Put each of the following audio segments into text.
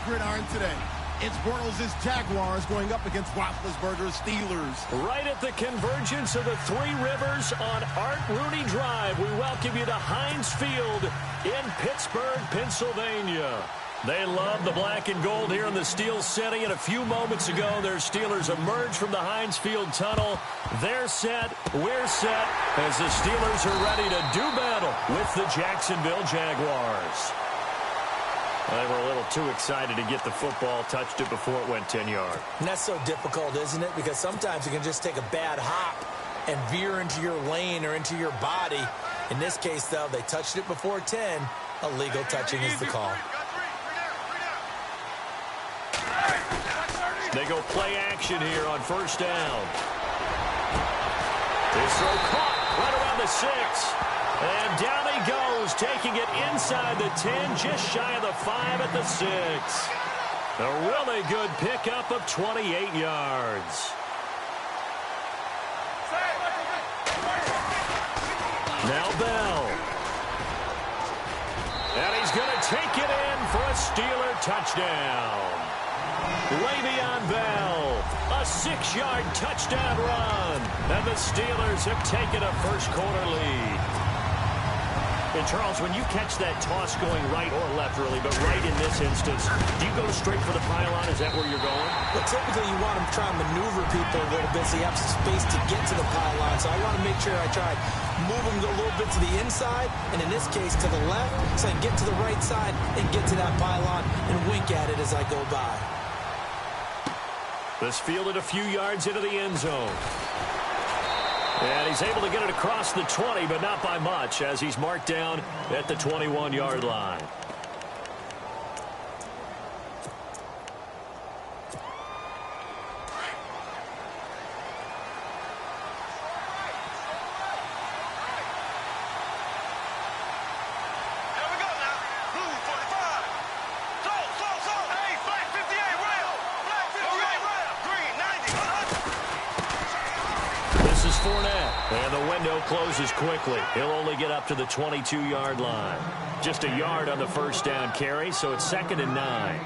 gridiron today. It's Bortles' Jaguars going up against Roethlisberger's Steelers. Right at the convergence of the Three Rivers on Art Rooney Drive, we welcome you to Heinz Field in Pittsburgh, Pennsylvania. They love the black and gold here in the Steel City, and a few moments ago, their Steelers emerged from the Heinz Field tunnel. They're set, we're set, as the Steelers are ready to do battle with the Jacksonville Jaguars. They were a little too excited to get the football, touched it before it went 10 yards. And that's so difficult, isn't it? Because sometimes you can just take a bad hop and veer into your lane or into your body. In this case, though, they touched it before 10. Illegal touching is the call. They go play action here on first down. This throw caught right around the 6. And down he goes, taking it inside the 10, just shy of the 5 at the 6. A really good pickup of 28 yards. Now Bell. And he's going to take it in for a Steeler touchdown. Le'Veon Bell, a 6-yard touchdown run. And the Steelers have taken a first-quarter lead. And, Charles, when you catch that toss going right or left, really, but right in this instance, do you go straight for the pylon? Is that where you're going? Well, typically you want to try and maneuver people a little bit so you have some space to get to the pylon. So I want to make sure I try move them a little bit to the inside, and in this case to the left, so I can get to the right side and get to that pylon and wink at it as I go by. This fielded a few yards into the end zone. And he's able to get it across the 20, but not by much, as he's marked down at the 21-yard line. And the window closes quickly. He'll only get up to the 22-yard line. Just a yard on the first down carry, so it's 2nd and 9.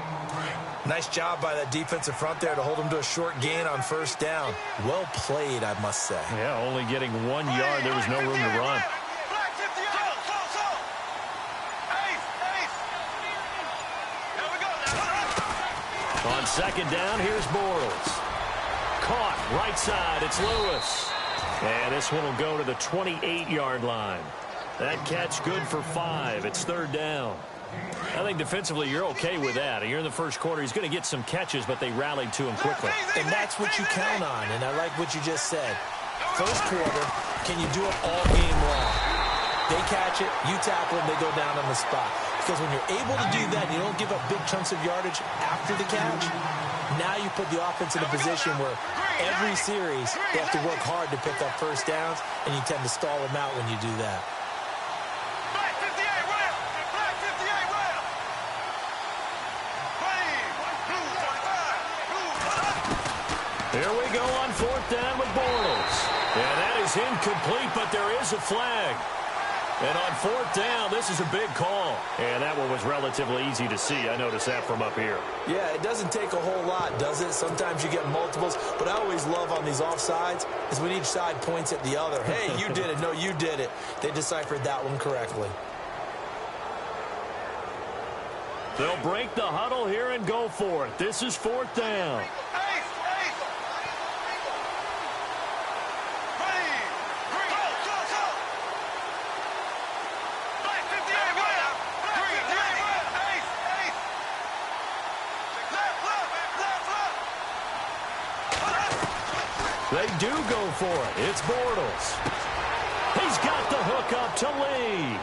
Nice job by that defensive front there to hold him to a short gain on first down. Well played, I must say. Yeah, only getting 1 yard. There was no room to run. On 2nd down, here's Bortles. Caught right side. It's Lewis. And this one will go to the 28-yard line. That catch good for 5. It's 3rd down. I think defensively you're okay with that. You're in the first quarter. He's going to get some catches, but they rallied to him quickly. And that's what you count on, and I like what you just said. First quarter, can you do it all game long? They catch it, you tackle them, they go down on the spot. Because when you're able to do that, you don't give up big chunks of yardage after the catch. Now you put the offense in a position where every series they have to work hard to pick up first downs, and you tend to stall them out when you do that. Here we go on 4th down with Bortles. And that is incomplete, but there is a flag. And on 4th down, this is a big call. And that one was relatively easy to see. I noticed that from up here. Yeah, it doesn't take a whole lot, does it? Sometimes you get multiples. But I always love on these offsides is when each side points at the other. Hey, you did it. No, you did it. They deciphered that one correctly. They'll break the huddle here and go for it. This is 4th down. They do go for it. It's Bortles. He's got the hook up to Lee.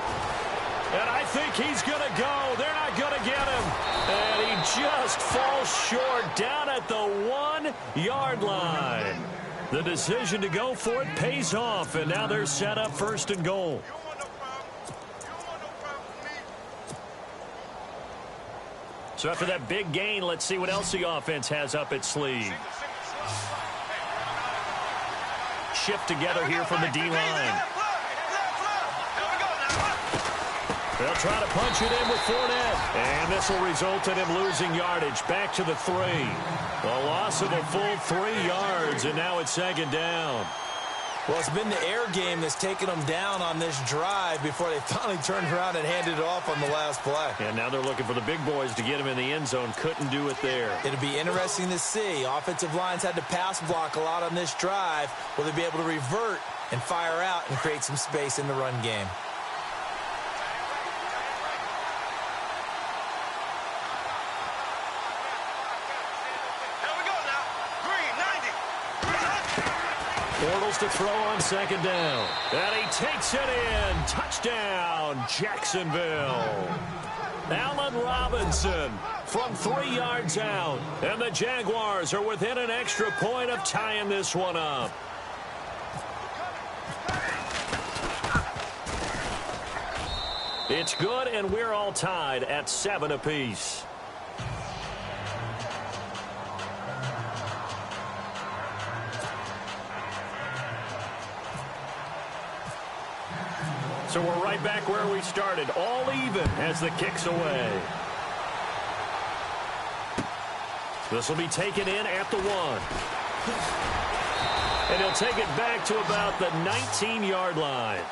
And I think he's going to go. They're not going to get him. And he just falls short down at the 1-yard line. The decision to go for it pays off. And now they're set up 1st and goal. So after that big gain, let's see what else the offense has up its sleeve. Shift together here from the D-line. They'll try to punch it in with Fournette. And this will result in him losing yardage. Back to the 3. A loss of a full 3 yards, and now it's second down. Well, it's been the air game that's taken them down on this drive before they finally turned around and handed it off on the last play. And now they're looking for the big boys to get him in the end zone. Couldn't do it there. It'll be interesting to see. Offensive lines had to pass block a lot on this drive. Will they be able to revert and fire out and create some space in the run game? Bortles to throw on second down. And he takes it in. Touchdown, Jacksonville. Allen Robinson from 3 yards out. And the Jaguars are within an extra point of tying this one up. It's good, and we're all tied at 7 apiece. So we're right back where we started, all even as the kick's away. This will be taken in at the 1. And he'll take it back to about the 19-yard line.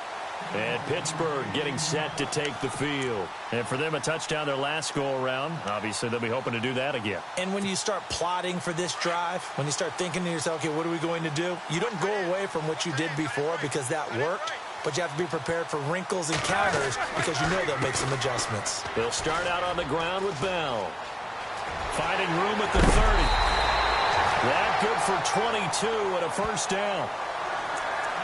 And Pittsburgh getting set to take the field. And for them, a touchdown their last go-around. Obviously, they'll be hoping to do that again. And when you start plotting for this drive, when you start thinking to yourself, okay, what are we going to do? You don't go away from what you did before because that worked. But you have to be prepared for wrinkles and counters because you know they'll make some adjustments. They'll start out on the ground with Bell. Finding room at the 30. That good for 22 and a first down.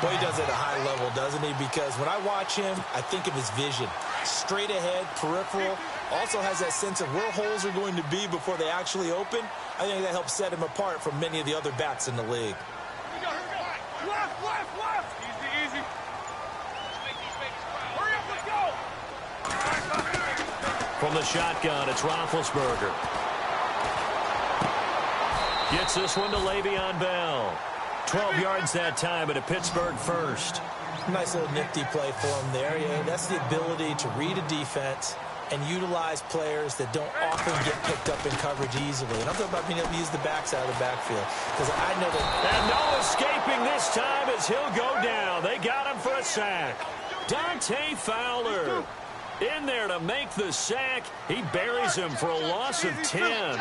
Boy, he does it at a high level, doesn't he? Because when I watch him, I think of his vision. Straight ahead, peripheral. Also has that sense of where holes are going to be before they actually open. I think that helps set him apart from many of the other backs in the league. Left. Easy. Hurry up, let's go. From the shotgun, it's Roethlisberger. Gets this one to Le'Veon Bell. 12 yards that time, and a Pittsburgh first. Nice little nifty play for him there. Yeah, that's the ability to read a defense and utilize players that don't often get picked up in coverage easily. And I'm talking about being able to use the backs out of the backfield. Because I know that... And no escaping this time as he'll go down. They got him for a sack. Dante Fowler in there to make the sack. He buries him for a loss of 10.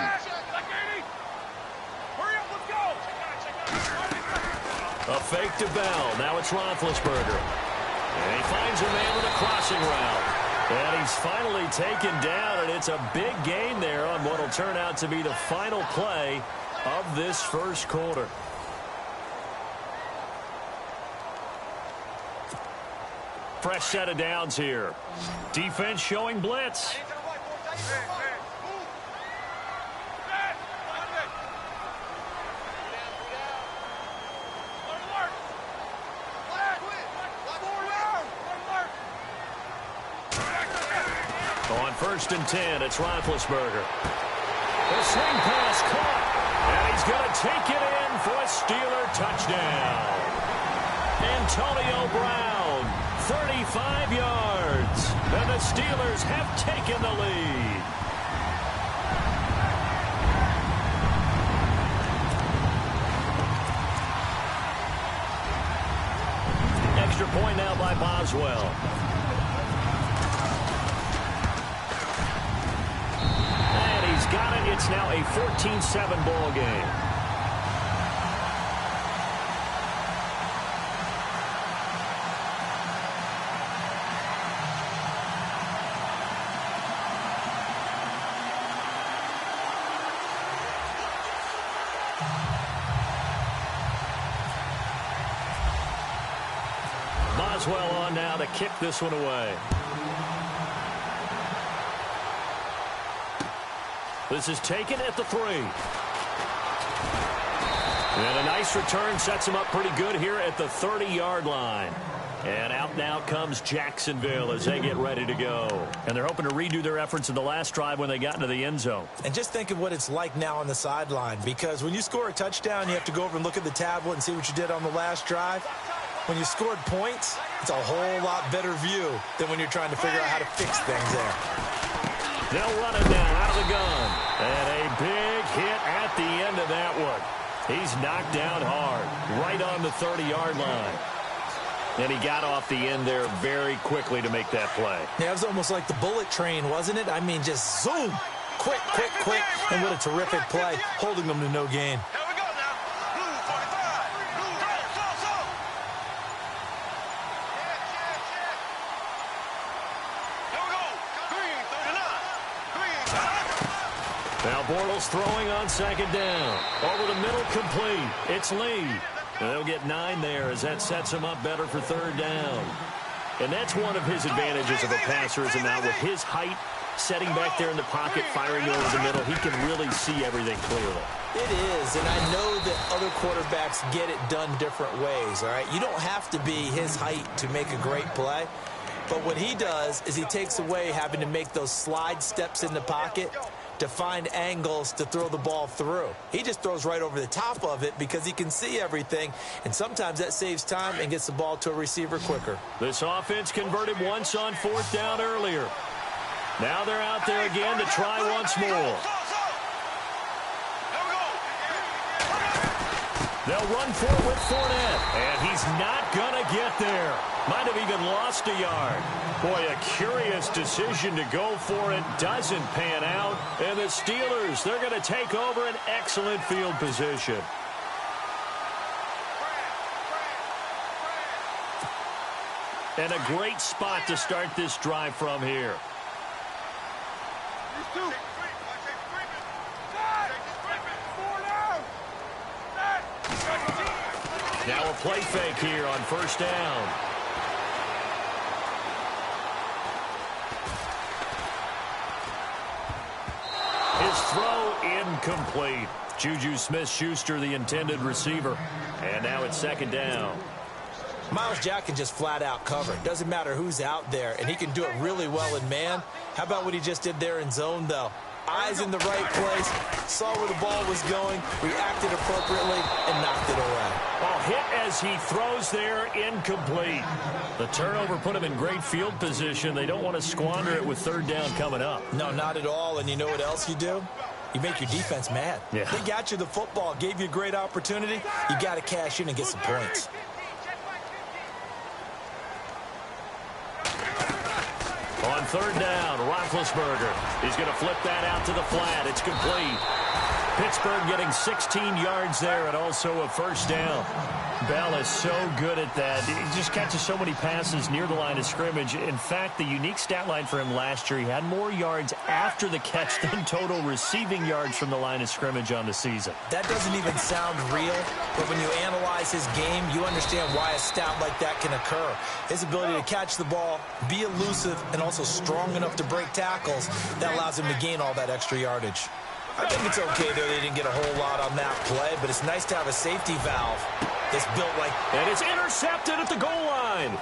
A fake to Bell. Now it's Roethlisberger. And he finds a man with a crossing route. And he's finally taken down, and it's a big gain there on what will turn out to be the final play of this first quarter. Fresh set of downs here. Defense showing blitz. On 1st and 10, it's Roethlisberger. The swing pass caught, and he's going to take it in for a Steeler touchdown. Antonio Brown, 35 yards, and the Steelers have taken the lead. Extra point now by Boswell. Got it. It's now a 14-7 ball game. Boswell on now to kick this one away. This is taken at the 3. And a nice return sets him up pretty good here at the 30-yard line. And out now comes Jacksonville as they get ready to go. And they're hoping to redo their efforts in the last drive when they got into the end zone. And just think of what it's like now on the sideline. Because when you score a touchdown, you have to go over and look at the tablet and see what you did on the last drive. When you scored points, it's a whole lot better view than when you're trying to figure out how to fix things there. They'll run it now out of the gun. And a big hit at the end of that one. He's knocked down hard, right on the 30-yard line. And he got off the end there very quickly to make that play. Yeah, it was almost like the bullet train, wasn't it? I mean, just zoom. Quick, quick, quick. And what a terrific play, holding them to no gain. Now Bortles throwing on second down. Over the middle, complete. It's Lee. And they'll get 9 there as that sets him up better for third down. And that's one of his advantages of a passer, is now with his height, setting back there in the pocket, firing over the middle, he can really see everything clearly. It is, and I know that other quarterbacks get it done different ways, all right? You don't have to be his height to make a great play. But what he does is he takes away having to make those slide steps in the pocket to find angles to throw the ball through. He just throws right over the top of it because he can see everything, and sometimes that saves time and gets the ball to a receiver quicker. This offense converted once on fourth down earlier. Now they're out there again to try once more. They'll run for it with Fournette, and he's not going to get there. Might have even lost a yard. Boy, a curious decision to go for it. Doesn't pan out. And the Steelers, they're going to take over an excellent field position. And a great spot to start this drive from here. Now a play fake here on first down. His throw incomplete. Juju Smith-Schuster, the intended receiver. And now it's second down. Myles Jack can just flat out cover. Doesn't matter who's out there, and he can do it really well in man. How about what he just did there in zone, though? Eyes in the right place, saw where the ball was going, reacted appropriately, and knocked it away. Ball hit as he throws there, incomplete. The turnover put him in great field position. They don't want to squander it with third down coming up. No, not at all. And you know what else you do? You make your defense mad. Yeah. They got you the football, gave you a great opportunity. You got to cash in and get some points. On third down, Roethlisberger. He's going to flip that out to the flat. It's complete. Pittsburgh getting 16 yards there and also a first down. Bell is so good at that. He just catches so many passes near the line of scrimmage. In fact, the unique stat line for him last year, he had more yards after the catch than total receiving yards from the line of scrimmage on the season. That doesn't even sound real, but when you analyze his game, you understand why a stat like that can occur. His ability to catch the ball, be elusive, and also strong enough to break tackles, that allows him to gain all that extra yardage. I think it's okay, though, they didn't get a whole lot on that play, but it's nice to have a safety valve that's built like... And it's intercepted at the goal line.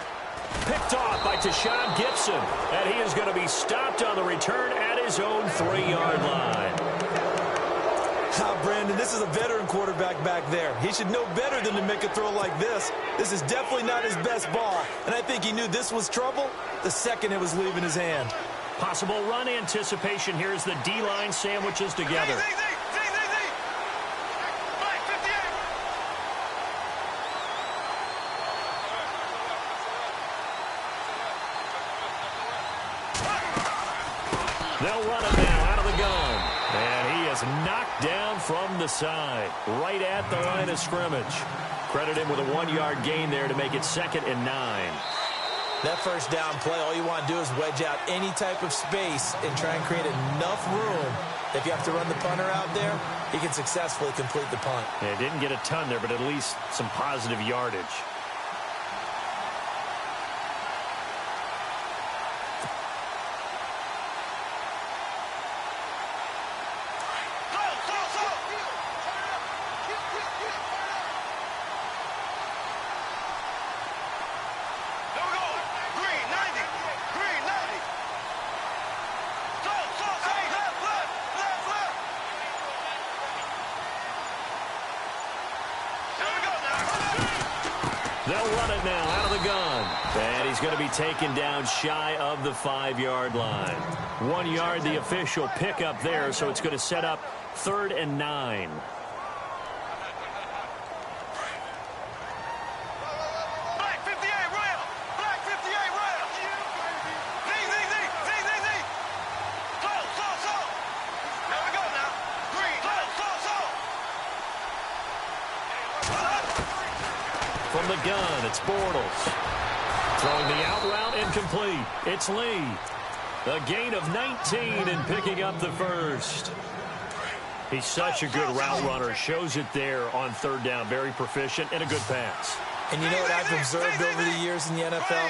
Picked off by Tashawn Gibson, and he is going to be stopped on the return at his own 3-yard line. Brandon, this is a veteran quarterback back there. He should know better than to make a throw like this. This is definitely not his best ball, and I think he knew this was trouble the second it was leaving his hand. Possible run anticipation here as the D-line sandwiches together. They'll run it now out of the gun. And he is knocked down from the side, right at the line of scrimmage. Credit him with a 1-yard gain there to make it 2nd and 9. That first down play, all you want to do is wedge out any type of space and try and create enough room. If you have to run the punter out there, he can successfully complete the punt. Yeah, didn't get a ton there, but at least some positive yardage. They'll run it now out of the gun. And he's going to be taken down shy of the 5-yard line. 1 yard, the official pickup there, so it's going to set up 3rd and 9. Black 58 rail. Black 58 rail. Z. Slow. There we go now. Green. Slow. From the gun, it's Bortles. Throwing the out route, incomplete. It's Lee. A gain of 19 and picking up the first. He's such a good route runner. Shows it there on 3rd down. Very proficient and a good pass. And you know what I've observed over the years in the NFL?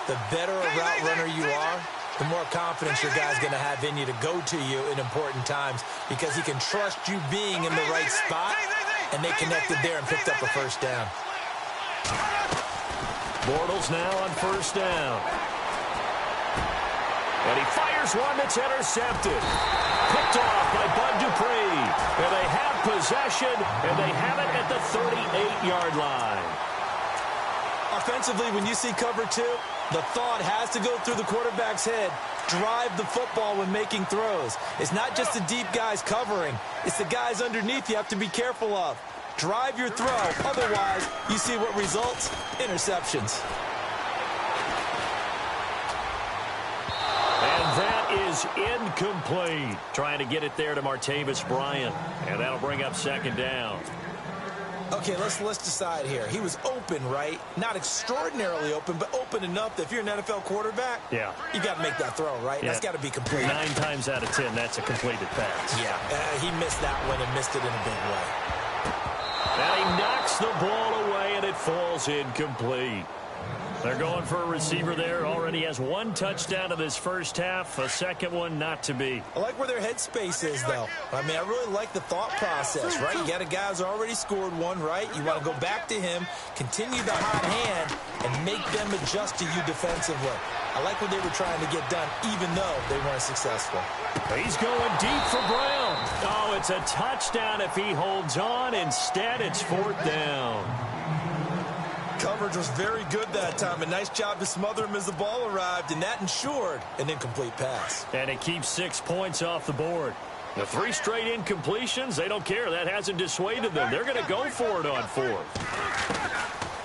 The better a route runner you are, the more confidence your guy's going to have in you to go to you in important times because he can trust you being in the right spot, and they connected there and picked up a first down. Bortles now on 1st down. And he fires one that's intercepted. Picked off by Bud Dupree. And they have possession, and they have it at the 38-yard line. Offensively, when you see cover 2, the thought has to go through the quarterback's head. Drive the football when making throws. It's not just the deep guys covering. It's the guys underneath you have to be careful of. Drive your throw. Otherwise, you see what results? Interceptions. And that is incomplete. Trying to get it there to Martavis Bryant. And that'll bring up 2nd down. Okay, let's decide here. He was open, right? Not extraordinarily open, but open enough that if you're an NFL quarterback, yeah, you got to make that throw, right? Yeah. That's got to be complete. 9 times out of 10, that's a completed pass. Yeah, he missed that one and missed it in a big way. And he knocks the ball away, and it falls incomplete. They're going for a receiver there. Already has 1 touchdown in this first half. A second one not to be. I like where their headspace is, though. I mean, I really like the thought process, right? You got a guy who's already scored 1, right? You want to go back to him, continue the hot hand, and make them adjust to you defensively. I like what they were trying to get done, even though they weren't successful. He's going deep for Brown. Oh, it's a touchdown if he holds on. Instead, it's 4th down. Coverage was very good that time. A nice job to smother him as the ball arrived, and that ensured an incomplete pass. And it keeps 6 points off the board. The 3 straight incompletions, they don't care. That hasn't dissuaded them. They're going to go for it on 4th.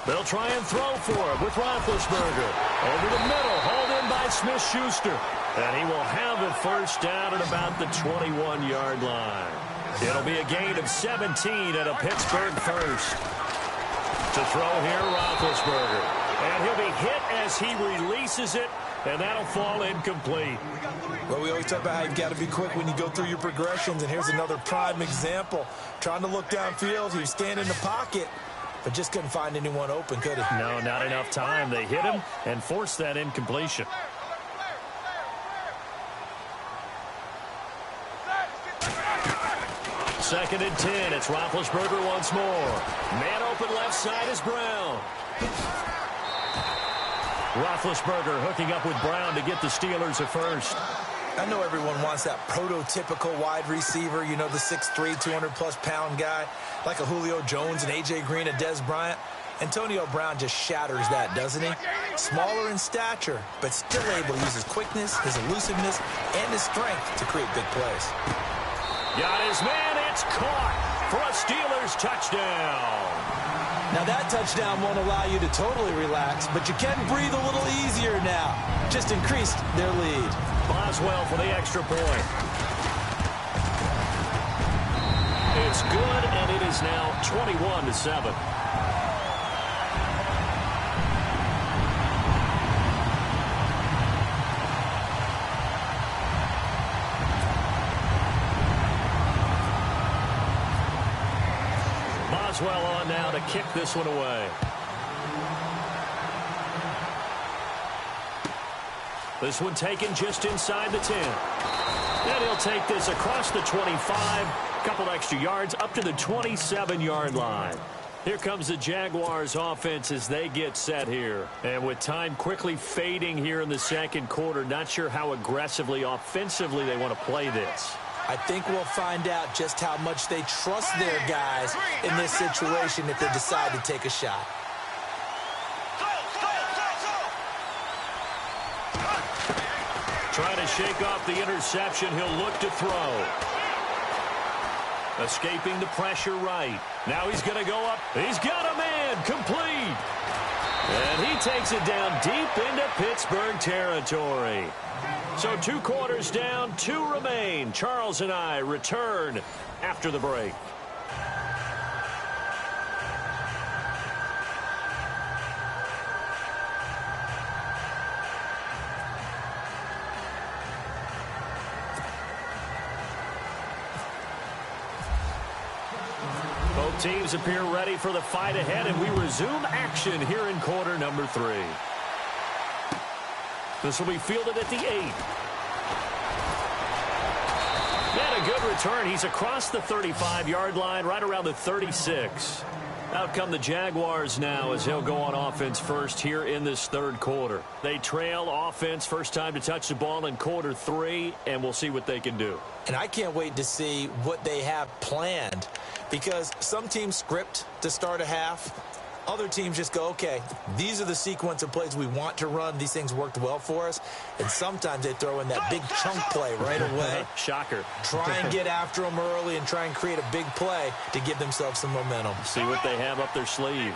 They'll try and throw for it with Roethlisberger. Over the middle, hauled in by Smith-Schuster. And he will have a first down at about the 21-yard line. It'll be a gain of 17 at a Pittsburgh first. To throw here, Roethlisberger. And he'll be hit as he releases it, and that'll fall incomplete. Well, we always talk about how you've got to be quick when you go through your progressions, and here's another prime example. Trying to look downfield, he was standing in the pocket, but just couldn't find anyone open, could he? No, not enough time. They hit him and forced that incompletion. Second and 10. It's Roethlisberger once more. Man open left side is Brown. Roethlisberger hooking up with Brown to get the Steelers a first. I know everyone wants that prototypical wide receiver, you know, the 6'3", 200-plus pound guy, like a Julio Jones and A.J. Green and Des Bryant. Antonio Brown just shatters that, doesn't he? Smaller in stature, but still able to use his quickness, his elusiveness, and his strength to create big plays. Got his man. It's caught for a Steelers touchdown. Now, that touchdown won't allow you to totally relax, but you can breathe a little easier now. Just increased their lead. Boswell for the extra point. It's good, and it is now 21-7. Boswell on now to kick this one away. This one taken just inside the 10. And he'll take this across the 25. Couple extra yards up to the 27-yard line. Here comes the Jaguars offense as they get set here. And with time quickly fading here in the second quarter, not sure how aggressively, offensively they want to play this. I think we'll find out just how much they trust their guys in this situation if they decide to take a shot. to shake off the interception. He'll look to throw. Escaping the pressure right. Now he's going to go up. He's got a man. Complete. And he takes it down deep into Pittsburgh territory. So 2 quarters down, 2 remain. Charles and I return after the break. Both teams appear ready for the fight ahead, and we resume action here in quarter number 3. This will be fielded at the 8. And a good return. He's across the 35-yard line, right around the 36. Out come the Jaguars now as he'll go on offense first here in this 3rd quarter. They trail offense, first time to touch the ball in quarter 3, and we'll see what they can do. And I can't wait to see what they have planned, because some teams script to start a half. Other teams just go, okay, these are the sequence of plays we want to run. These things worked well for us. And sometimes they throw in that big chunk play right away. Shocker. Try and get after them early and try and create a big play to give themselves some momentum. See what they have up their sleeve.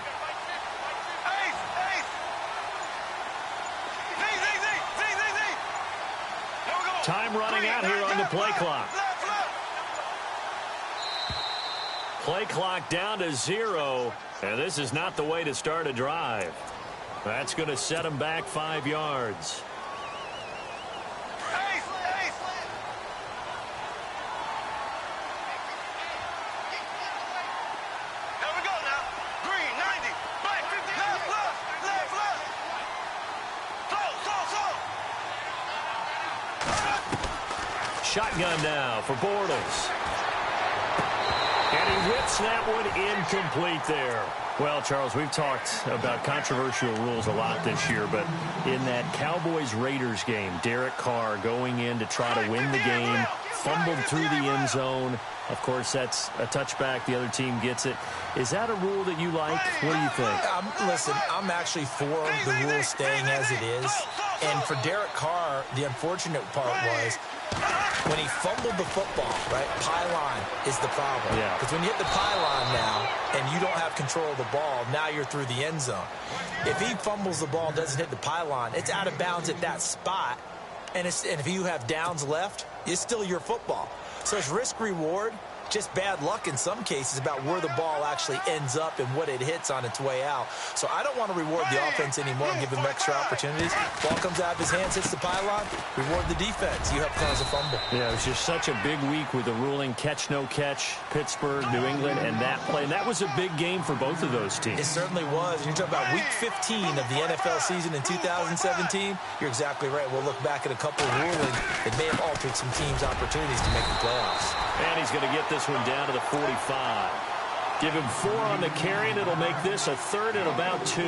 Time running out here on the play clock. Play clock down to 0, and this is not the way to start a drive. That's going to set them back 5 yards. There we go now. Green, 90. Black, 50. Left. Slow. Shotgun now for Bortles. And he whips that one incomplete there. Well, Charles, we've talked about controversial rules a lot this year, but in that Cowboys-Raiders game, Derek Carr going in to try to win the game, fumbled through the end zone. Of course, that's a touchback. The other team gets it. Is that a rule that you like? What do you think? Listen, I'm actually for the rule staying as it is. And for Derek Carr, the unfortunate part was when he fumbled the football, right? Pylon is the problem. Yeah. Because when you hit the pylon now and you don't have control of the ball, now you're through the end zone. If he fumbles the ball and doesn't hit the pylon, it's out of bounds at that spot. And if you have downs left, it's still your football. So it's risk-reward, just bad luck in some cases about where the ball actually ends up and what it hits on its way out. So I don't want to reward the offense anymore and give him extra opportunities. Ball comes out of his hands, hits the pylon, reward the defense. You have cause a fumble. Yeah, it was just such a big week with the ruling catch, no catch, Pittsburgh, New England, and that play. And that was a big game for both of those teams. It certainly was. You're talking about week 15 of the NFL season in 2017. You're exactly right. We'll look back at a couple of rulings that may have altered some teams' opportunities to make the playoffs. And he's going to get this one down to the 45. Give him 4 on the carry, and it'll make this a 3rd and about 2.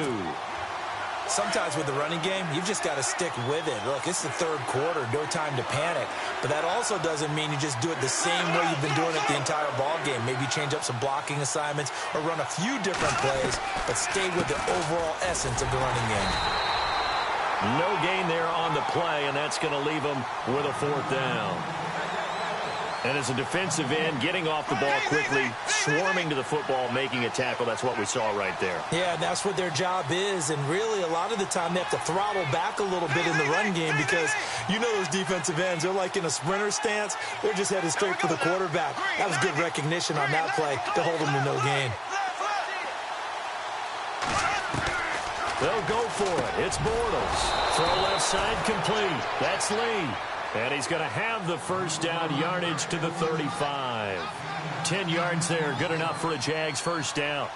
Sometimes with the running game, you've just got to stick with it. Look, it's the 3rd quarter, no time to panic. But that also doesn't mean you just do it the same way you've been doing it the entire ball game. Maybe change up some blocking assignments or run a few different plays, but stay with the overall essence of the running game. No gain there on the play, and that's going to leave him with a 4th down. And as a defensive end, getting off the ball quickly, swarming to the football, making a tackle, that's what we saw right there. Yeah, and that's what their job is. And really, a lot of the time, they have to throttle back a little bit in the run game because you know those defensive ends, they're like in a sprinter stance. They're just headed straight for the quarterback. That was good recognition on that play to hold them to no gain. They'll go for it. It's Bortles. Throw left side complete. That's Lee. And he's going to have the first down, yardage to the 35. 10 yards there, good enough for a Jags first down.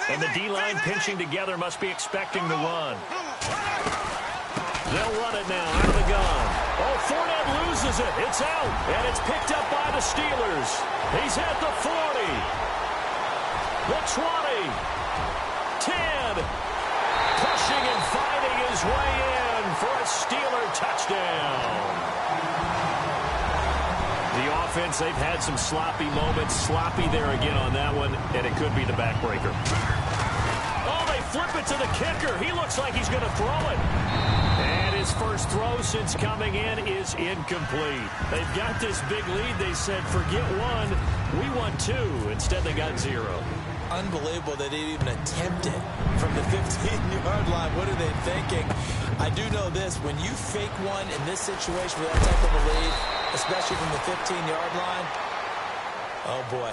And the D-line pinching together, must be expecting the run. They'll run it now out of the gun. Oh, Fournette loses it. It's out, and it's picked up by the Steelers. He's at the 40, the 20, 10, pushing and fighting his way in for a Steeler touchdown. The offense, they've had some sloppy moments. Sloppy there again on that one, and it could be the backbreaker. Oh, they flip it to the kicker. He looks like he's going to throw it. And his first throw since coming in is incomplete. They've got this big lead. They said, forget one, we want two. Instead, they got 0. Unbelievable that they didn't even attempt it from the 15-yard line. What are they thinking? I do know this. When you fake one in this situation with that type of a lead, especially from the 15-yard line, oh, boy.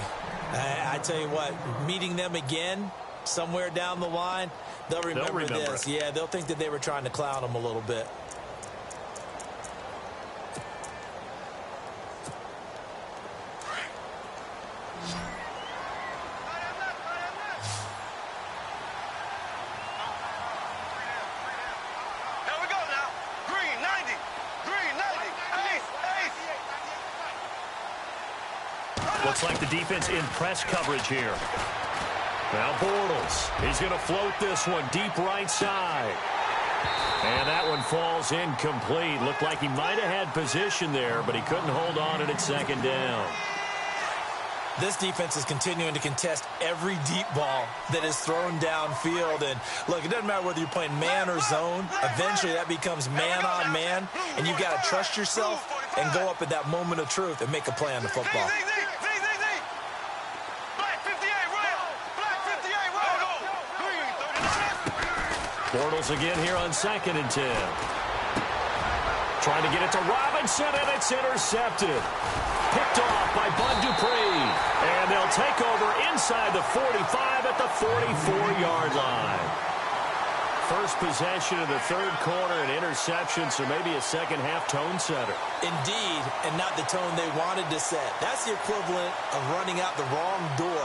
I tell you what, meeting them again somewhere down the line, they'll remember this. Yeah, they'll think that they were trying to clown them a little bit. Looks like the defense in press coverage here. Now Bortles, he's going to float this one deep right side. And that one falls incomplete. Looked like he might have had position there, but he couldn't hold on and it's second down. This defense is continuing to contest every deep ball that is thrown downfield. And, look, it doesn't matter whether you're playing man or zone. Eventually that becomes man on man, and you've got to trust yourself and go up at that moment of truth and make a play on the football. Bortles again here on 2nd and 10. Trying to get it to Robinson, and it's intercepted. Picked off by Bud Dupree. And they'll take over inside the 45 at the 44-yard line. First possession of the third quarter, an interception, so maybe a second-half tone setter. Indeed, and not the tone they wanted to set. That's the equivalent of running out the wrong door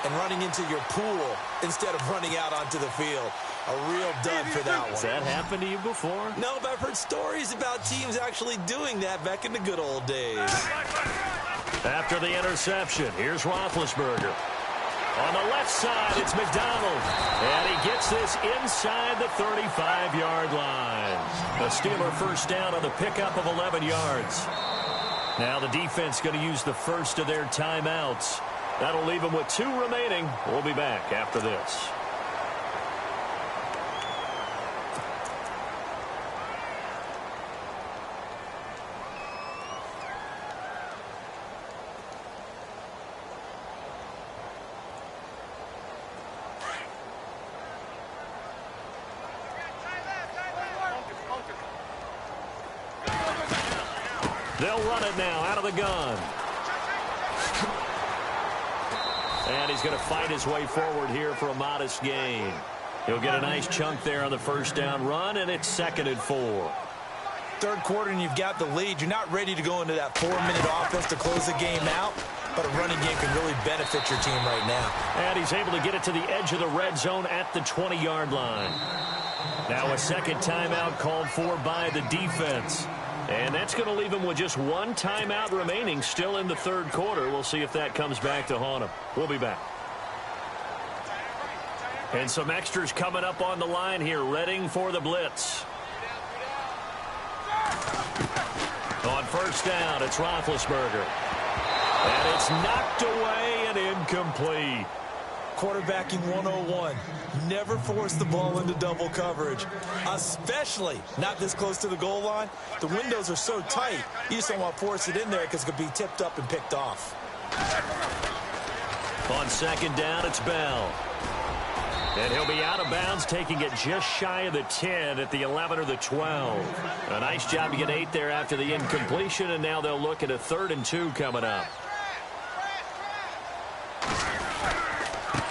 and running into your pool instead of running out onto the field. A real dud for that one. Has that happened to you before? No, but I've heard stories about teams actually doing that back in the good old days. After the interception, here's Roethlisberger. On the left side, it's McDonald. And he gets this inside the 35-yard line. A Steeler first down on the pickup of 11 yards. Now the defense going to use the first of their timeouts. That'll leave them with 2 remaining. We'll be back after this. They'll run it now out of the gun. And he's going to fight his way forward here for a modest gain. He'll get a nice chunk there on the first down run, and it's 2nd and 4. Third quarter, and you've got the lead. You're not ready to go into that 4-minute offense to close the game out, but a running game can really benefit your team right now. And he's able to get it to the edge of the red zone at the 20-yard line. Now a second timeout called for by the defense. And that's going to leave him with just 1 timeout remaining still in the third quarter. We'll see if that comes back to haunt him. We'll be back. And some extras coming up on the line here, readying for the blitz. On first down, it's Roethlisberger. And it's knocked away and incomplete. Quarterbacking 101. Never force the ball into double coverage, especially not this close to the goal line. The windows are so tight, you just don't want to force it in there because it could be tipped up and picked off. On second down, it's Bell. And he'll be out of bounds, taking it just shy of the 10 at the 11 or the 12. A nice job to get 8 there after the incompletion, and now they'll look at a 3rd and 2 coming up.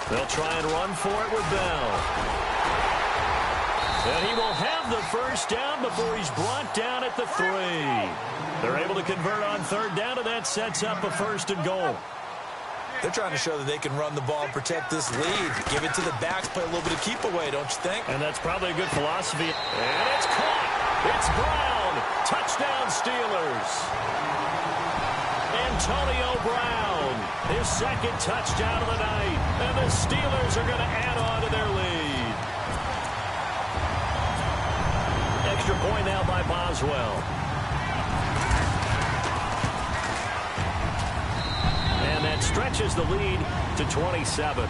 They'll try and run for it with Bell. And he will have the first down before he's brought down at the 3. They're able to convert on 3rd down, and that sets up a 1st and goal. They're trying to show that they can run the ball and protect this lead. Give it to the backs, play a little bit of keep away, don't you think? And that's probably a good philosophy. And it's caught. It's Brown. Touchdown Steelers. Antonio Brown, his 2nd touchdown of the night. And the Steelers are going to add on to their lead. Extra point now by Boswell. And that stretches the lead to 27.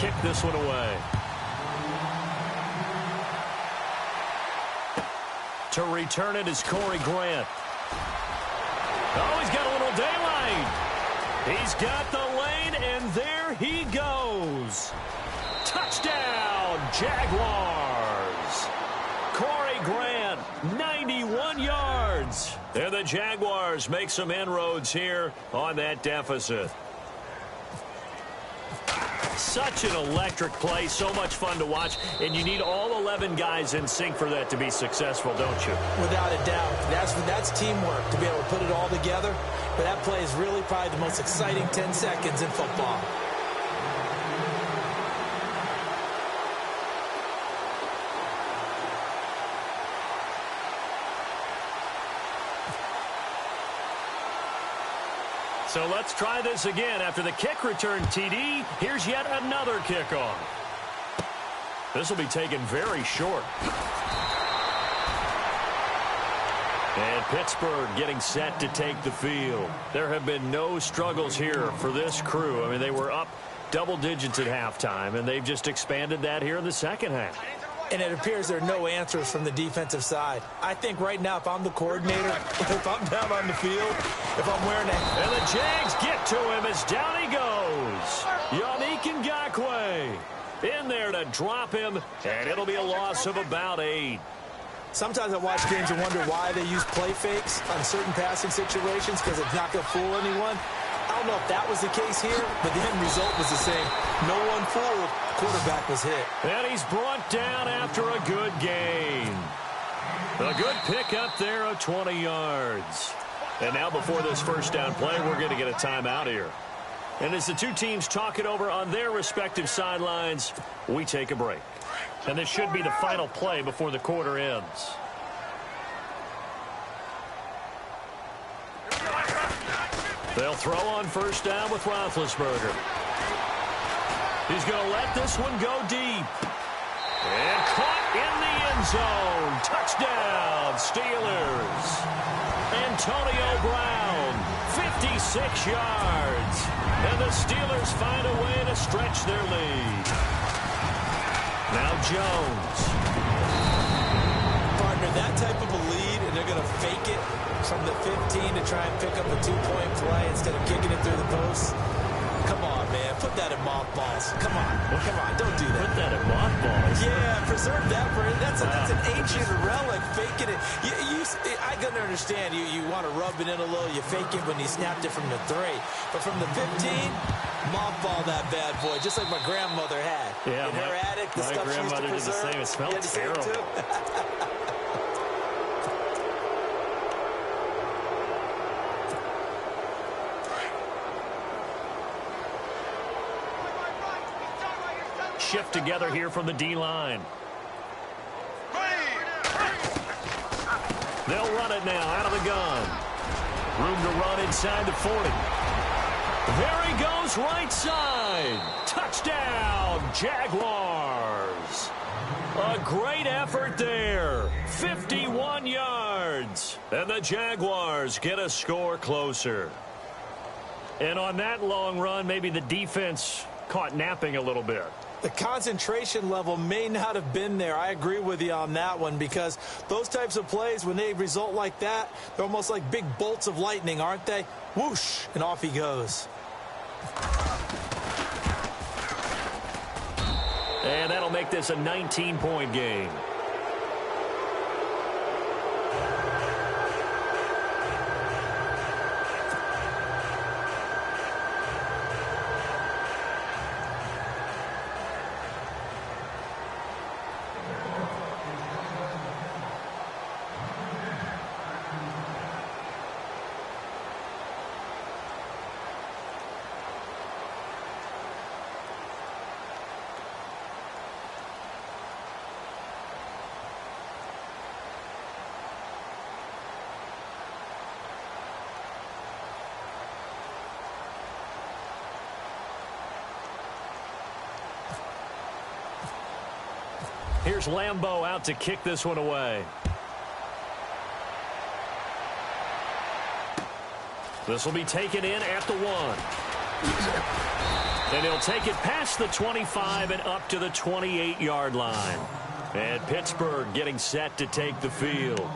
kick this one away. To return it is Corey Grant. Oh, he's got a little daylight. He's got the lane, and there he goes. Touchdown, Jaguars. Corey Grant, 91 yards. And the Jaguars make some inroads here on that deficit. Such an electric play, so much fun to watch, and you need all 11 guys in sync for that to be successful, don't you? Without a doubt. That's teamwork to be able to put it all together. But that play is really probably the most exciting 10 seconds in football. So let's try this again. After the kick return TD, here's yet another kickoff. This will be taken very short. And Pittsburgh getting set to take the field. There have been no struggles here for this crew. I mean, they were up double digits at halftime, and they've just expanded that here in the second half. And it appears there are no answers from the defensive side. I think right now, if I'm the coordinator, if I'm down on the field, if I'm wearing a... And the Jags get to him as down he goes. Yannick Ngakoue in there to drop him, and it'll be a loss of about 8. Sometimes I watch games and wonder why they use play fakes on certain passing situations because it's not going to fool anyone. I don't know if that was the case here, but the end result was the same. No one fooled. Quarterback was hit. And he's brought down after a good gain. A good pickup there of 20 yards. And now before this first down play, we're going to get a timeout here. And as the two teams talk it over on their respective sidelines, we take a break. And this should be the final play before the quarter ends. They'll throw on first down with Roethlisberger. He's going to let this one go deep. And caught in the end zone. Touchdown, Steelers. Antonio Brown, 56 yards. And the Steelers find a way to stretch their lead. Now Jones. Partner, that type of a lead, and they're going to fake it from the 15 to try and pick up a 2-point play instead of kicking it through the post. Come on, man. Put that in mothballs. Come on. Come on. Don't do that. Put that in mothballs. Yeah, preserve that for it. That's an ancient relic. Faking it. I can understand. You want to rub it in a little. You fake it when you snapped it from the 3. But from the 15, mothball that bad boy, just like my grandmother had. Yeah, in her attic, the stuff she used to preserve. Did the same. It smelled terrible. Shift together here from the D-line. They'll run it now out of the gun. Room to run inside the 40. There he goes right side. Touchdown, Jaguars. A great effort there. 51 yards. And the Jaguars get a score closer. And on that long run, maybe the defense caught napping a little bit. The concentration level may not have been there. I agree with you on that one because those types of plays, when they result like that, they're almost like big bolts of lightning, aren't they? Whoosh, and off he goes. And that'll make this a 19-point game. Here's Lambeau out to kick this one away. This will be taken in at the 1. And he'll take it past the 25 and up to the 28-yard line. And Pittsburgh getting set to take the field.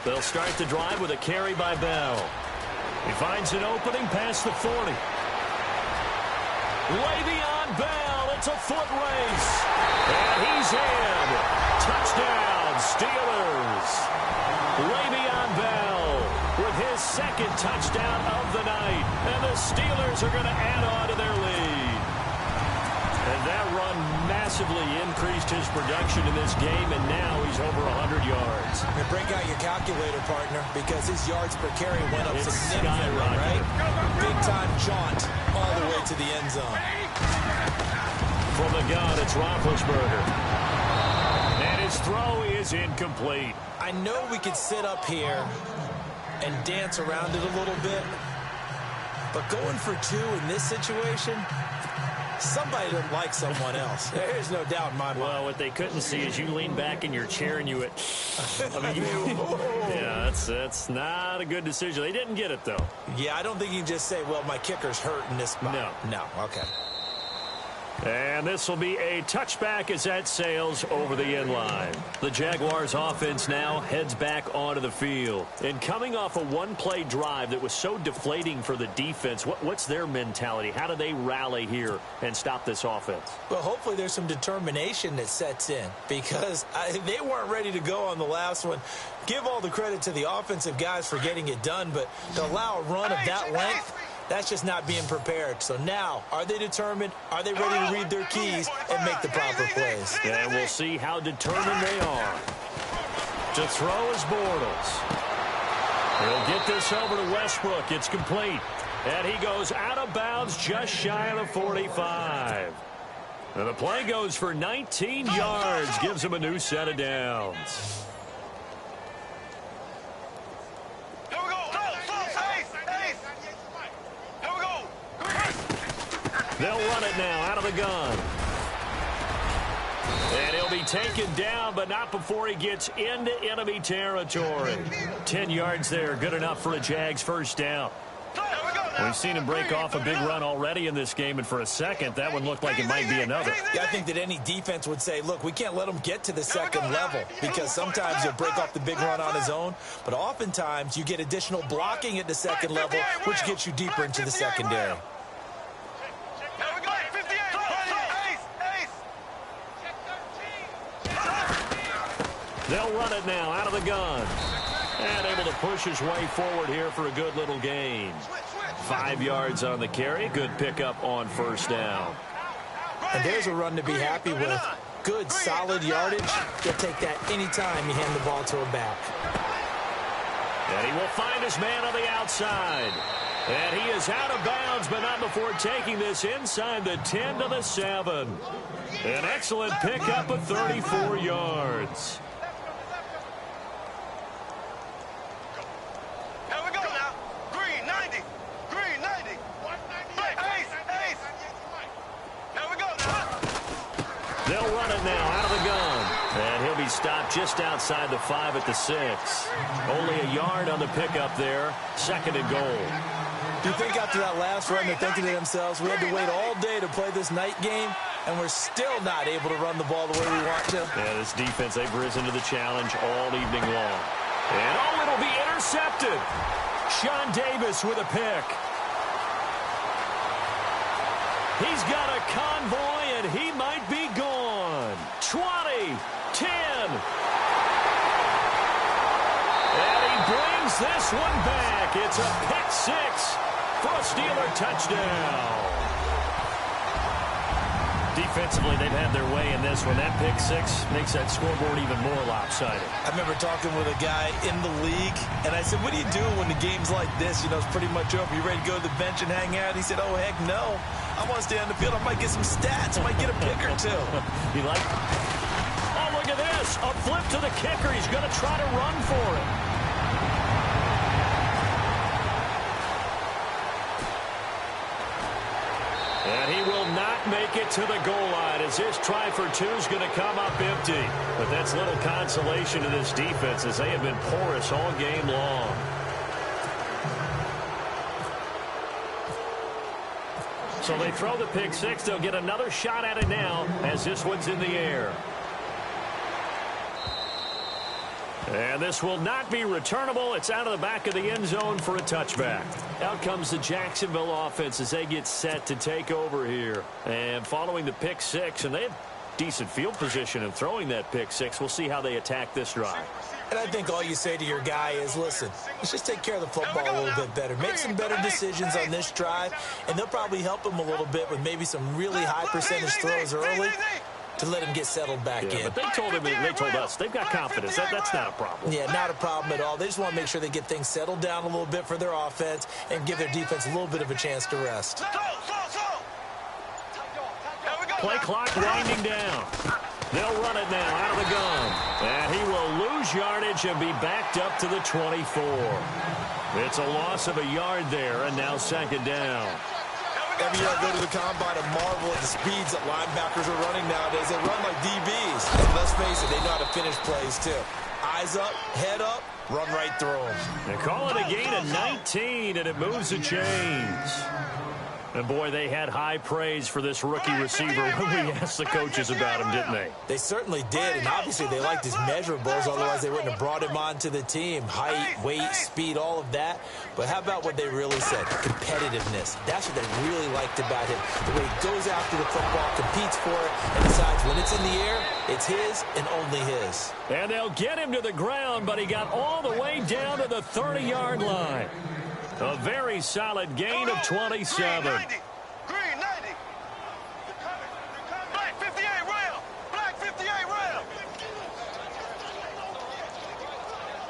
They'll start the drive with a carry by Bell. He finds an opening past the 40. Way beyond Bell. It's a foot race. And he's in. Touchdown, Steelers. Way beyond Bell with his second touchdown of the night. And the Steelers are going to add on to their lead. And that run massively increased his production in this game, and now he's over 100 yards. And break out your calculator, partner, because his yards per carry went up It's significantly, right? Big-time jaunt all the way to the end zone. From the gun, it's Roethlisberger. And his throw is incomplete. I know we could sit up here and dance around it a little bit, but going for two in this situation, somebody doesn't like someone else. There's no doubt in my mind. Well, what they couldn't see is you lean back in your chair and you went, yeah, that's not a good decision. They didn't get it, though. Yeah, I don't think you can just say, well, my kicker's hurt in this spot. No, okay. And this will be a touchback as that sails over the end line. The Jaguars offense now heads back onto the field. And coming off a one-play drive that was so deflating for the defense, what's their mentality? How do they rally here and stop this offense? Well, hopefully there's some determination that sets in, because they weren't ready to go on the last one. Give all the credit to the offensive guys for getting it done, but to allow a run of that length, that's just not being prepared. So now, are they determined? Are they ready to read their keys and make the proper plays? And we'll see how determined they are. To throw is Bortles. He'll get this over to Westbrook. It's complete. And he goes out of bounds just shy of the 45. And the play goes for 19 yards. Gives him a new set of downs. They'll run it now out of the gun. And he'll be taken down, but not before he gets into enemy territory. 10 yards there, good enough for a Jags first down. We've seen him break off a big run already in this game, and for a second, that one looked like it might be another. Yeah, I think that any defense would say, look, we can't let him get to the second level, because sometimes he'll break off the big run on his own, but oftentimes you get additional blocking at the second level, which gets you deeper into the secondary. They'll run it now out of the gun. And able to push his way forward here for a good little gain. 5 yards on the carry. Good pickup on first down. And there's a run to be happy with. Good, solid yardage. You'll take that anytime you hand the ball to a back. And he will find his man on the outside. And he is out of bounds, but not before taking this inside the 10 to the 7. An excellent pickup of 34 yards. They'll run it now out of the gun. And he'll be stopped just outside the 5 at the 6. Only a yard on the pickup there. 2nd and goal. Do you think after that last run they're thinking to themselves, we had to wait all day to play this night game, and we're still not able to run the ball the way we want to? Yeah, this defense, they've risen to the challenge all evening long. And it'll be intercepted. Sean Davis with a pick. He's got a convoy, and he might be gone. 20, 10. And he brings this one back. It's a pick 6 for a Steeler touchdown. Defensively, they've had their way in this one. That pick 6 makes that scoreboard even more lopsided. I remember talking with a guy in the league, and I said, what do you do when the game's like this? You know, it's pretty much over. You ready to go to the bench and hang out? He said, oh, heck no. I want to stay on the field. I might get some stats. I might get a pick or two. You like? Oh, look at this. A flip to the kicker. He's going to try to run for it. And he will not make it to the goal line as his try for two is going to come up empty. But that's little consolation to this defense as they have been porous all game long. So they throw the pick six. They'll get another shot at it now as this one's in the air. And this will not be returnable. It's out of the back of the end zone for a touchback. Out comes the Jacksonville offense as they get set to take over here. And following the pick six, and they have decent field position in throwing that pick six. We'll see how they attack this drive. And I think all you say to your guy is, listen, let's just take care of the football a little bit better. Make some better decisions on this drive, and they'll probably help him a little bit with maybe some really high percentage throws early to let him get settled back in. But they told us they've got confidence. That's not a problem. Yeah, not a problem at all. They just want to make sure they get things settled down a little bit for their offense and give their defense a little bit of a chance to rest. Play clock winding down. They'll run it now out of the gun. And he will lose yardage and be backed up to the 24. It's a loss of a yard there, and now second down. Every year I go to the combine and marvel at the speeds that linebackers are running nowadays. They run like DBs. And let's face it, they know how to finish plays too. Eyes up, head up, run right through them. They call it a gain of 19, and it moves the chains. And, boy, they had high praise for this rookie receiver when we asked the coaches about him, didn't they? They certainly did, and obviously they liked his measurables. Otherwise, they wouldn't have brought him onto the team. Height, weight, speed, all of that. But how about what they really said? Competitiveness. That's what they really liked about him. The way he goes after the football, competes for it, and decides when it's in the air, it's his and only his. And they'll get him to the ground, but he got all the way down to the 30-yard line. A very solid gain of 27. Green 90. Black 58 rail. Black 58 rail.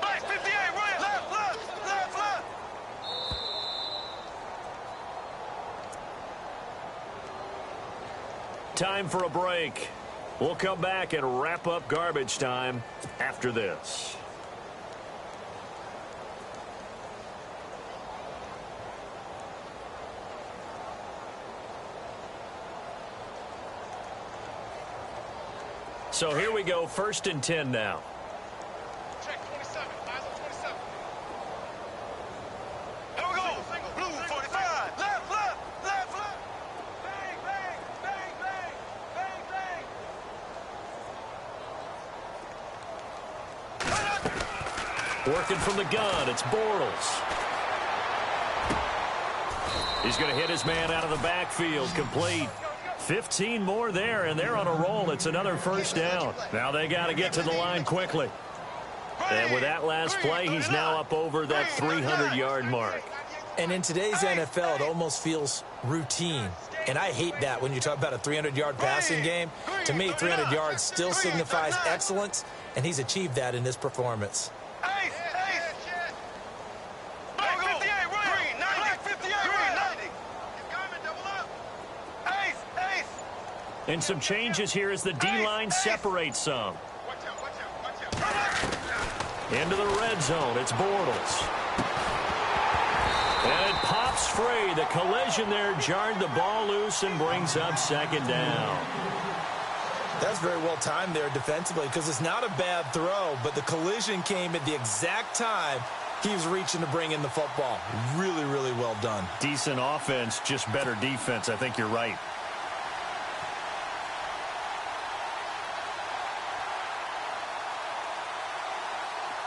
Black 58 rail. Left. Time for a break. We'll come back and wrap up garbage time after this. So here we go, 1st and 10 now. Check 27. Eyes on 27. Here we go. Blue 45. Left. Bang. Working from the gun, it's Bortles. He's going to hit his man out of the backfield, complete. 15 more there, and they're on a roll. It's another first down. Now they got to get to the line quickly. And with that last play, he's now up over that 300-yard mark. And in today's NFL, it almost feels routine. And I hate that when you talk about a 300-yard passing game. To me, 300 yards still signifies excellence, and he's achieved that in this performance. And some changes here as the D-line separates some. Into the red zone, it's Bortles. And it pops free. The collision there jarred the ball loose and brings up second down. That's very well timed there defensively because it's not a bad throw, but the collision came at the exact time he was reaching to bring in the football. Really, really well done. Decent offense, just better defense. I think you're right.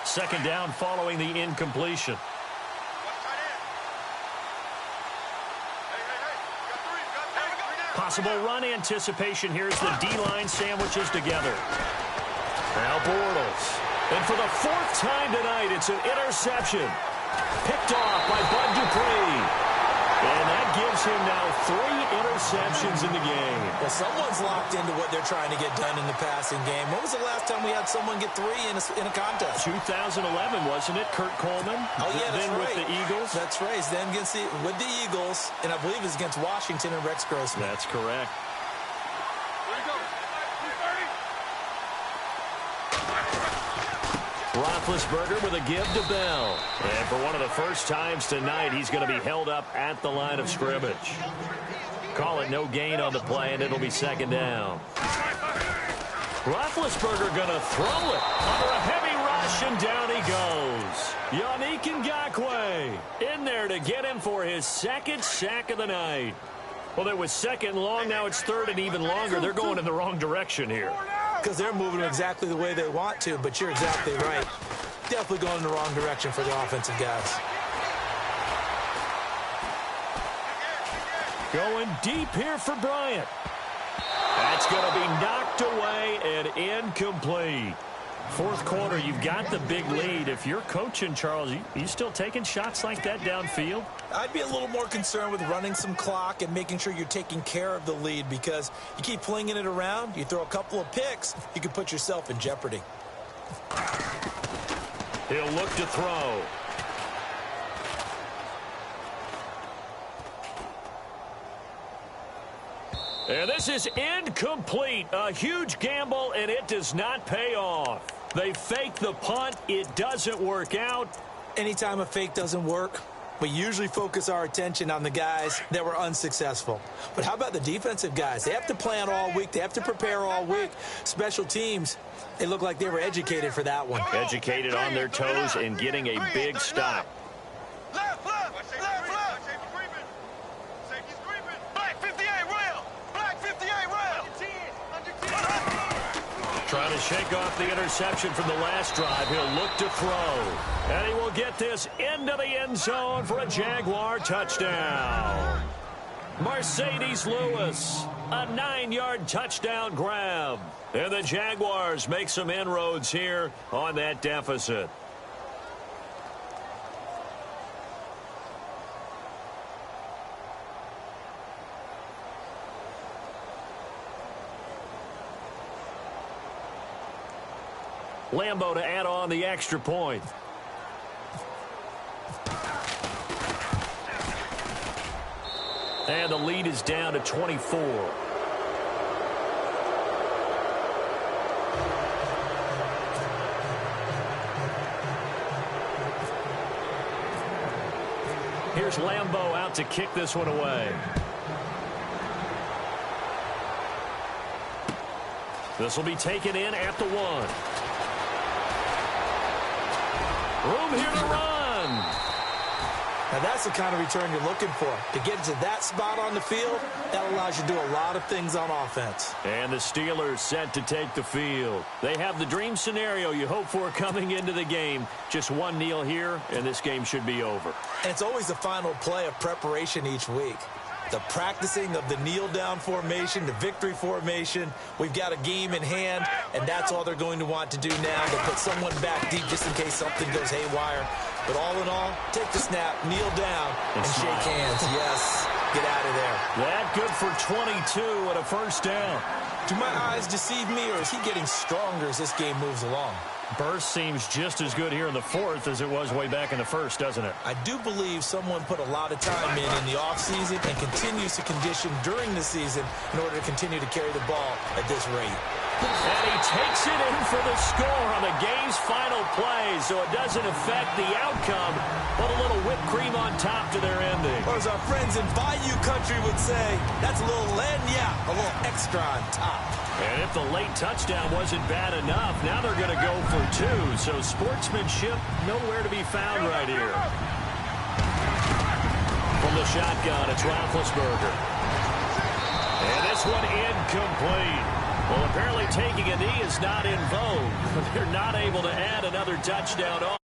Second down following the incompletion. Possible run anticipation. Here's the D-line sandwiches together. Now Bortles. And for the 4th time tonight, it's an interception. Picked off by Bud Dupree. And that gives him now 3 interceptions in the game. Well, someone's locked into what they're trying to get done in the passing game. When was the last time we had someone get 3 in a contest? 2011, wasn't it? Kurt Coleman. Oh, yeah, that's then right. with the Eagles. That's right. Then with the Eagles, and I believe it's against Washington and Rex Grossman. That's correct. Roethlisberger with a give to Bell. And for one of the first times tonight, he's going to be held up at the line of scrimmage. Call it no gain on the play, and it'll be second down. Roethlisberger going to throw it under a heavy rush, and down he goes. Yannick Ngakoue in there to get him for his second sack of the night. Well, it was second and long. Now it's third and even longer. They're going in the wrong direction here. Because they're moving exactly the way they want to, but you're exactly right. Definitely going in the wrong direction for the offensive guys. Going deep here for Bryant. That's going to be knocked away and incomplete. Fourth quarter, you've got the big lead. If you're coaching, Charles, you still taking shots like that downfield? I'd be a little more concerned with running some clock and making sure you're taking care of the lead, because you keep flinging it around, you throw a couple of picks, you can put yourself in jeopardy. He'll look to throw. And this is incomplete. A huge gamble, and it does not pay off. They fake the punt. It doesn't work out. Anytime a fake doesn't work, we usually focus our attention on the guys that were unsuccessful. But how about the defensive guys? They have to plan all week. They have to prepare all week. Special teams, they look like they were educated for that one. Educated on their toes and getting a big stop. Left, left, left, left. Safety's creeping. Black 58 rail. Black 58 rail. Trying to shake off the interception from the last drive. He'll look to throw. And he will get this into the end zone for a Jaguar touchdown. Mercedes Lewis, a 9-yard touchdown grab. And the Jaguars make some inroads here on that deficit. Lambo to add on the extra point. And the lead is down to 24. Here's Lambo out to kick this one away. This will be taken in at the 1. Room here to run. Now that's the kind of return you're looking for. To get to that spot on the field, that allows you to do a lot of things on offense. And the Steelers set to take the field. They have the dream scenario you hope for coming into the game. Just one kneel here, and this game should be over. And it's always the final play of preparation each week. The practicing of the kneel-down formation, the victory formation. We've got a game in hand, and that's all they're going to want to do now, to put someone back deep just in case something goes haywire. But all in all, take the snap, kneel down, and shake hands. Yes, get out of there. That good for 22 and a first down. Do my eyes deceive me, or is he getting stronger as this game moves along? Burst seems just as good here in the fourth as it was way back in the first, doesn't it? I do believe someone put a lot of time in the offseason and continues to condition during the season in order to continue to carry the ball at this rate. And he takes it in for the score on the game's final play, so it doesn't affect the outcome, but a little whipped cream on top to their ending. Or as our friends in Bayou Country would say, that's a little lagniappe, a little extra on top. And if the late touchdown wasn't bad enough, now they're going to go for 2. So sportsmanship nowhere to be found right here. From the shotgun, it's Roethlisberger. And this one incomplete. Well, apparently taking a knee is not in vogue. They're not able to add another touchdown on.